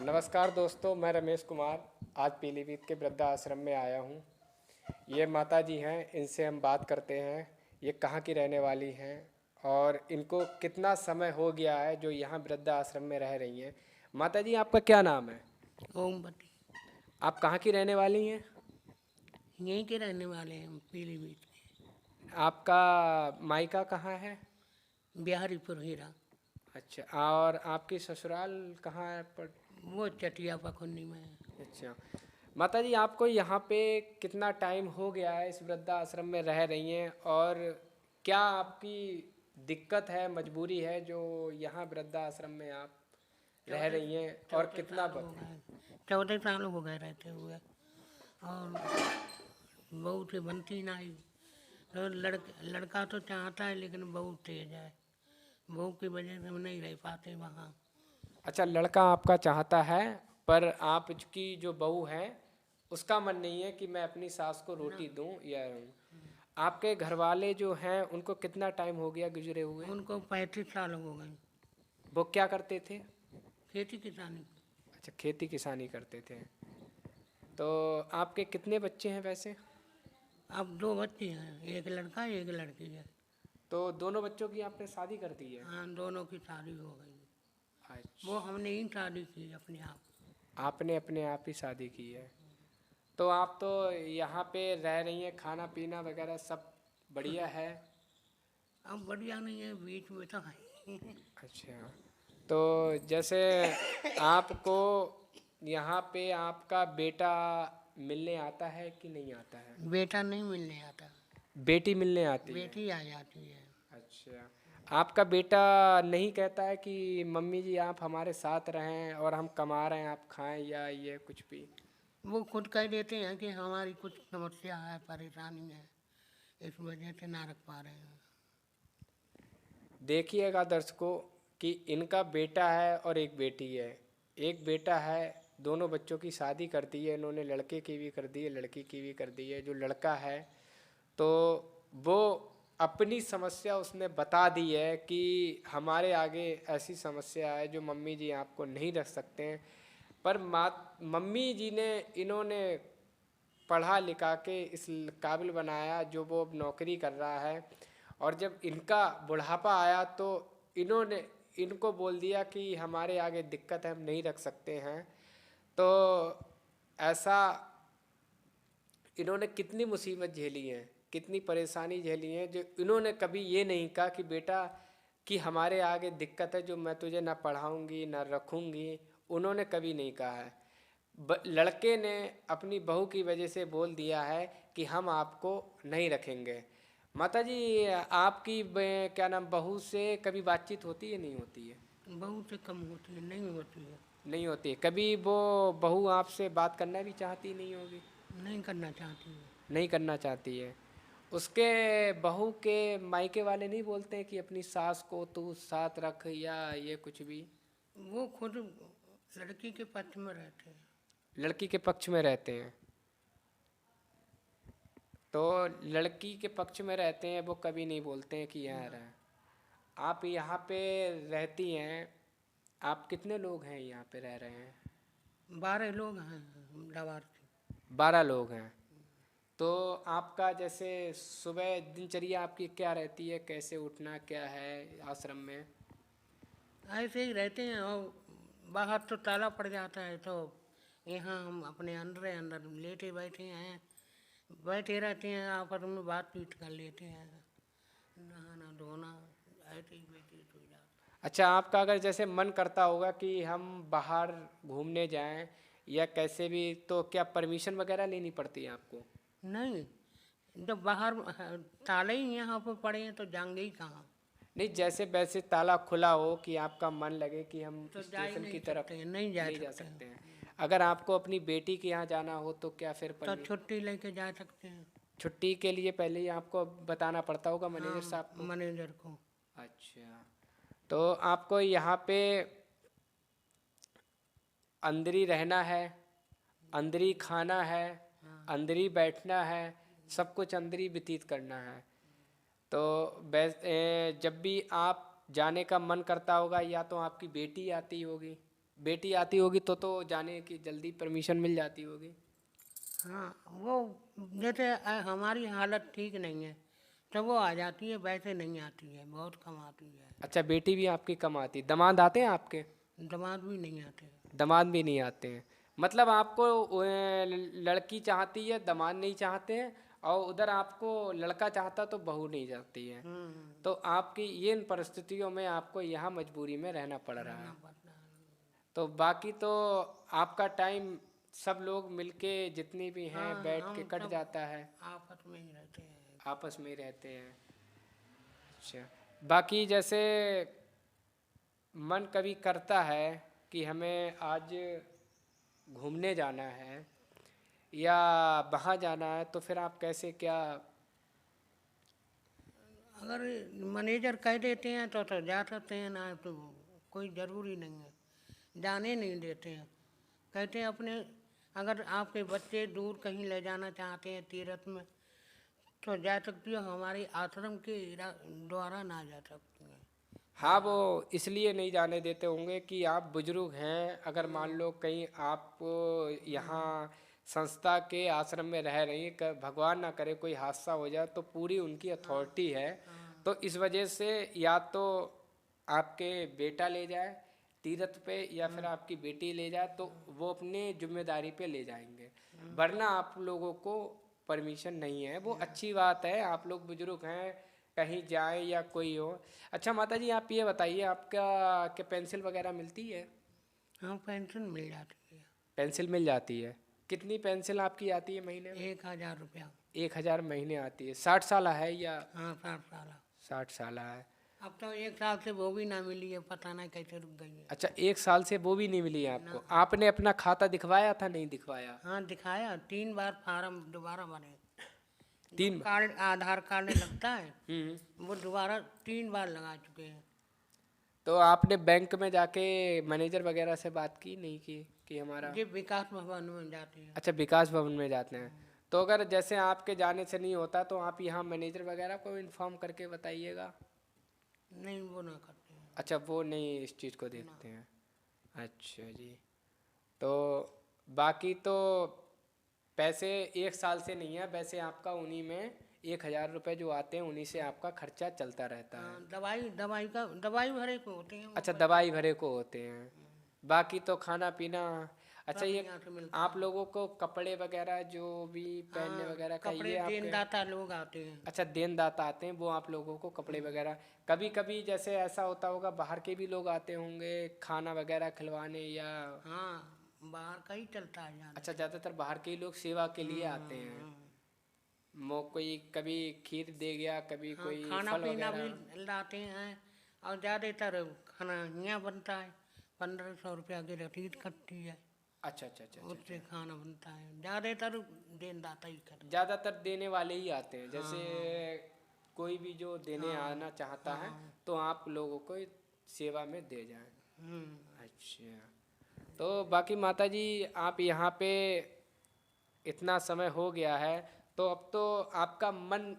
नमस्कार दोस्तों, मैं रमेश कुमार आज पीलीभीत के वृद्धा आश्रम में आया हूँ। ये माता जी हैं, इनसे हम बात करते हैं। ये कहाँ की रहने वाली हैं और इनको कितना समय हो गया है जो यहाँ वृद्धा आश्रम में रह रही हैं। माता जी, आपका क्या नाम है? ओमवती। आप कहाँ की रहने वाली हैं? यहीं के रहने वाले हैं हम, पीलीभीत के। आपका मायका कहाँ है? बिहारीपुर हीरा। अच्छा, और आपकी ससुराल कहाँ है? वो चटिया पखुन्नी में है। अच्छा माता जी, आपको यहाँ पे कितना टाइम हो गया है इस वृद्धा आश्रम में रह रही हैं और क्या आपकी दिक्कत है, मजबूरी है जो यहाँ वृद्धा आश्रम में आप रह रही हैं और कितना 14 साल हो गए रहते हुए और बहू से बनती नहीं। तो लड़का तो चाहता है लेकिन बहू तेज है, बहू की वजह से हम नहीं रह पाते वहाँ। अच्छा, लड़का आपका चाहता है पर आपकी जो बहू है उसका मन नहीं है कि मैं अपनी सास को रोटी दूं या आपके घर वाले जो हैं उनको कितना टाइम हो गया गुजरे हुए? उनको 35 साल हो गए। वो क्या करते थे? खेती किसानी। अच्छा, खेती किसानी करते थे। तो आपके कितने बच्चे हैं वैसे? अब 2 बच्चे हैं, एक लड़का एक लड़की है। तो दोनों बच्चों की आपने शादी कर दी है? हाँ, दोनों की शादी हो गई। अच्छा, वो हमने ही शादी की अपने आप। आपने अपने आप ही शादी की है। तो आप तो यहाँ पे रह रही हैं, खाना पीना वगैरह सब बढ़िया है? अब बढ़िया नहीं है, बीच में तो है। अच्छा, तो जैसे आपको यहाँ पे आपका बेटा मिलने आता है कि नहीं आता है? बेटा नहीं मिलने आता, बेटी मिलने आती है? बेटी आ जाती है। अच्छा, आपका बेटा नहीं कहता है कि मम्मी जी आप हमारे साथ रहें और हम कमा रहे हैं आप खाएं या ये कुछ भी? वो खुद कह देते हैं कि हमारी कुछ समस्या है, परेशानी है, इस वजह से ना रख पा रहे हैं। देखिएगा दर्शकों कि इनका बेटा है और एक बेटी है। एक बेटा है, दोनों बच्चों की शादी कर दी है इन्होंने, लड़के की भी कर दी है लड़की की भी कर दी है। जो लड़का है तो वो अपनी समस्या उसने बता दी है कि हमारे आगे ऐसी समस्या है जो मम्मी जी आपको नहीं रख सकते हैं। पर मम्मी जी ने इन्होंने पढ़ा लिखा के इस काबिल बनाया जो वो अब नौकरी कर रहा है। और जब इनका बुढ़ापा आया तो इन्होंने इनको बोल दिया कि हमारे आगे दिक्कत है, हम नहीं रख सकते हैं। तो ऐसा इन्होंने कितनी मुसीबत झेली है, कितनी परेशानी झेली है, जो इन्होंने कभी ये नहीं कहा कि बेटा कि हमारे आगे दिक्कत है जो मैं तुझे ना पढ़ाऊंगी ना रखूंगी। उन्होंने कभी नहीं कहा है। लड़के ने अपनी बहू की वजह से बोल दिया है कि हम आपको नहीं रखेंगे। माता जी, आपकी क्या नाम, बहू से कभी बातचीत होती है नहीं होती है? बहू से कम होती है, नहीं होती है। नहीं होती है। कभी वो बहू आपसे बात करना भी चाहती नहीं होगी? नहीं करना चाहती है। नहीं करना चाहती है। उसके बहू के मायके वाले नहीं बोलते हैं कि अपनी सास को तू साथ रख, या ये कुछ भी? वो खुद लड़की के पक्ष में रहते हैं। लड़की के पक्ष में रहते हैं। तो लड़की के पक्ष में रहते हैं, वो कभी नहीं बोलते हैं कि यहाँ रहे। आप यहाँ पे रहती हैं, आप कितने लोग हैं यहाँ पे रह रहे हैं? 12 लोग हैं लाभार्थी। 12 लोग हैं। तो आपका जैसे सुबह दिनचर्या आपकी क्या रहती है, कैसे उठना क्या है आश्रम में? ऐसे ही रहते हैं, और बाहर तो ताला पड़ जाता है, तो यहाँ हम अपने अंदर लेटे बैठे हैं, बैठे रहते हैं, आपस में बातचीत कर लेते हैं, नहाना धोना ऐसे ही बैठे सो जाते। अच्छा, आपका अगर जैसे मन करता होगा कि हम बाहर घूमने जाएं या कैसे भी, तो क्या परमिशन वगैरह लेनी पड़ती है आपको? नहीं, जब बाहर ताले ही यहाँ पर पड़े हैं तो जाएंगे ही कहाँ। नहीं, जैसे वैसे ताला खुला हो कि आपका मन लगे कि हम तो जा ही स्टेशन की नहीं तरफ सकते हैं, नहीं जा नहीं जा सकते सकते हैं। हैं। अगर आपको अपनी बेटी के यहाँ जाना हो तो क्या फिर तो छुट्टी लेके जा सकते हैं। छुट्टी के लिए पहले ही आपको बताना पड़ता होगा मैनेजर हाँ, साहब को? मैनेजर को। अच्छा, तो आपको यहाँ पे अंदर ही रहना है, अंदर ही खाना है, अंदर ही बैठना है, सब कुछ अंदर ही व्यतीत करना है। तो जब भी आप जाने का मन करता होगा, या तो आपकी बेटी आती होगी, बेटी आती होगी तो जाने की जल्दी परमिशन मिल जाती होगी। हाँ, वो जैसे हमारी हालत ठीक नहीं है तो वो आ जाती है, वैसे नहीं आती है, बहुत कम आती है। अच्छा, बेटी भी आपकी कम आती? दामाद आते हैं आपके? दामाद भी नहीं आते। दामाद भी नहीं आते हैं। मतलब आपको लड़की चाहती है, दामाद नहीं चाहते हैं, और उधर आपको लड़का चाहता तो बहू नहीं चाहती है। तो आपकी ये इन परिस्थितियों में आपको यहाँ मजबूरी में रहना पड़ रहा है। पड़ता है। तो बाकी तो आपका टाइम सब लोग मिलके जितनी भी हैं हाँ, बैठ के हम कट सब जाता है, आपस में ही रहते हैं। आपस में ही रहते हैं। अच्छा, बाकी जैसे मन कभी करता है कि हमें आज घूमने जाना है या वहाँ जाना है, तो फिर आप कैसे क्या? अगर मैनेजर कह देते हैं तो जा सकते हैं, ना तो कोई ज़रूरी नहीं है, जाने नहीं देते हैं। कहते हैं अपने, अगर आपके बच्चे दूर कहीं ले जाना चाहते हैं तीर्थ में तो जा सकती हो, हमारे आश्रम के द्वारा ना जा सकती हैं। हाँ, वो इसलिए नहीं जाने देते होंगे कि आप बुजुर्ग हैं। अगर मान लो कहीं आप यहाँ संस्था के आश्रम में रह रही हैं, भगवान ना करे कोई हादसा हो जाए, तो पूरी उनकी अथॉरिटी है। तो इस वजह से या तो आपके बेटा ले जाए तीर्थ पे, या फिर आपकी बेटी ले जाए, तो वो अपनी जिम्मेदारी पे ले जाएंगे, वरना आप लोगों को परमिशन नहीं है। वो अच्छी बात है, आप लोग बुजुर्ग हैं, कहीं जाए या कोई हो। अच्छा माता जी, आप ये बताइए, आपका क्या पेंसिल वगैरह मिलती है? हाँ, पेंशन मिल जाती है। पेंसिल मिल जाती है। कितनी पेंसिल आपकी आती है महीने में? 1000 रुपया। 1000 महीने आती है। 60 साल है या? हाँ, 60 साल। 60 साल है। अब तो 1 साल से वो भी ना मिली है, पता नहीं कैसे रुक गई है। अच्छा, 1 साल से वो भी नहीं मिली है आपको? आपने अपना खाता दिखवाया था, नहीं दिखवाया? हाँ, दिखाया, 3 बार फार्म दोबारा भरे। 3 कार्ड, आधार कार्ड लगता है, वो दोबारा 3 बार लगा चुके हैं। तो आपने बैंक में जाके मैनेजर वगैरह से बात की नहीं की कि हमारा? ये विकास भवन में जाते हैं। अच्छा, विकास भवन में जाते हैं। तो अगर जैसे आपके जाने से नहीं होता तो आप यहाँ मैनेजर वगैरह को इन्फॉर्म करके बताइएगा। नहीं, वो ना करते हैं। अच्छा, वो नहीं इस चीज़ को देखते हैं। अच्छा जी। तो बाकी तो पैसे 1 साल से नहीं है, वैसे आपका उन्हीं में 1000 रुपये जो आते हैं उन्हीं से आपका खर्चा चलता रहता है। हाँ, दवाई भरे को होते हैं वो अच्छा, पैसे। दवाई भरे को होते हैं, बाकी तो खाना पीना। अच्छा, सब ये यहाँ से मिलता आप लोगों को कपड़े वगैरह जो भी पहनने हाँ, वगैरह का कपड़े ये आपके? देनदाता लोग आते हैं। अच्छा, देनदाता आते हैं, वो आप लोगों को कपड़े वगैरह। कभी कभी जैसे ऐसा होता होगा बाहर के भी लोग आते होंगे खाना वगैरह खिलवाने, या? हाँ, बाहर का ही चलता है ज़्यादा। अच्छा, ज़्यादातर बाहर के ही लोग सेवा के लिए आते हैं। कोई कभी खीर दे गया, कभी हाँ, कोई खाना फल पीना भी वगैरह। लाते हैं। और ज़्यादातर खाना यहाँ बनता है, 1500 रुपया की रसीद कटती है, अच्छा अच्छा अच्छा अच्छा उससे अच्छा। खाना बनता है। ज़्यादातर देनदाता ही करता है। ज़्यादातर देने वाले ही आते हैं, जैसे हाँ कोई भी जो देने हाँ आना चाहता है हाँ। तो आप लोगों को सेवा में दे जाएं। हम्म। अच्छा, तो बाकी माता जी, आप यहाँ पे इतना समय हो गया है, तो अब तो आपका मन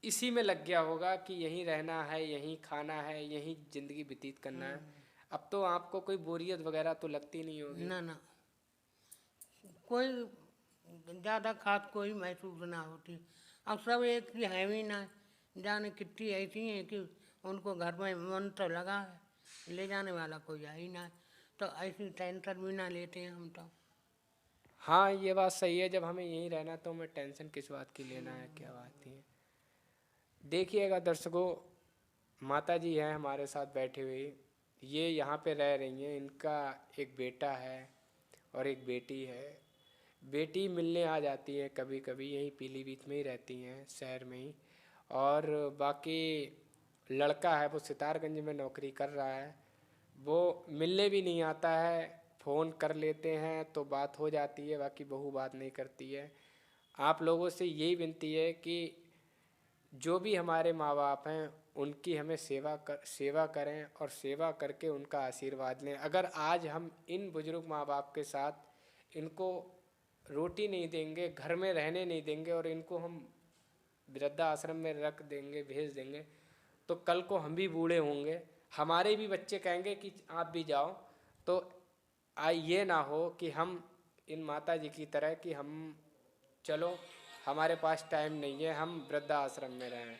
इसी में लग गया होगा कि यहीं रहना है, यहीं खाना है, यहीं ज़िंदगी व्यतीत करना है। अब तो आपको कोई बोरियत वगैरह तो लगती नहीं होगी। ना ना, कोई ज़्यादा खास कोई महसूस ना होती। अब सब एक ही है भी ना, जाने कितनी ऐसी हैं कि उनको घर में मन तो लगा है, ले जाने वाला कोई है ही ना, तो ऐसी टेंशन भी ना लेते हैं हम तो। हाँ, ये बात सही है, जब हमें यहीं रहना तो हमें टेंशन किस बात की लेना है, क्या बात है। देखिएगा दर्शकों, माता जी हैं हमारे साथ बैठे हुए, ये यहाँ पे रह रही हैं, इनका एक बेटा है और एक बेटी है। बेटी मिलने आ जाती है कभी कभी, यहीं पीलीभीत में ही रहती हैं, शहर में ही। और बाकी लड़का है वो सितारगंज में नौकरी कर रहा है, वो मिलने भी नहीं आता है। फ़ोन कर लेते हैं तो बात हो जाती है, बाकी बहू बात नहीं करती है। आप लोगों से यही विनती है कि जो भी हमारे माँ बाप हैं उनकी हमें सेवा करें और सेवा करके उनका आशीर्वाद लें। अगर आज हम इन बुजुर्ग माँ बाप के साथ इनको रोटी नहीं देंगे, घर में रहने नहीं देंगे और इनको हम वृद्धा आश्रम में रख देंगे, भेज देंगे, तो कल को हम भी बूढ़े होंगे, हमारे भी बच्चे कहेंगे कि आप भी जाओ। तो ये ना हो कि हम इन माता जी की तरह कि हम चलो हमारे पास टाइम नहीं है, हम वृद्धा आश्रम में रहें।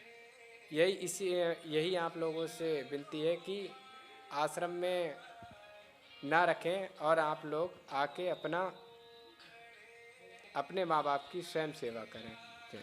यही आप लोगों से विनती है कि आश्रम में ना रखें और आप लोग आके अपने माँ बाप की स्वयं सेवा करें। जय।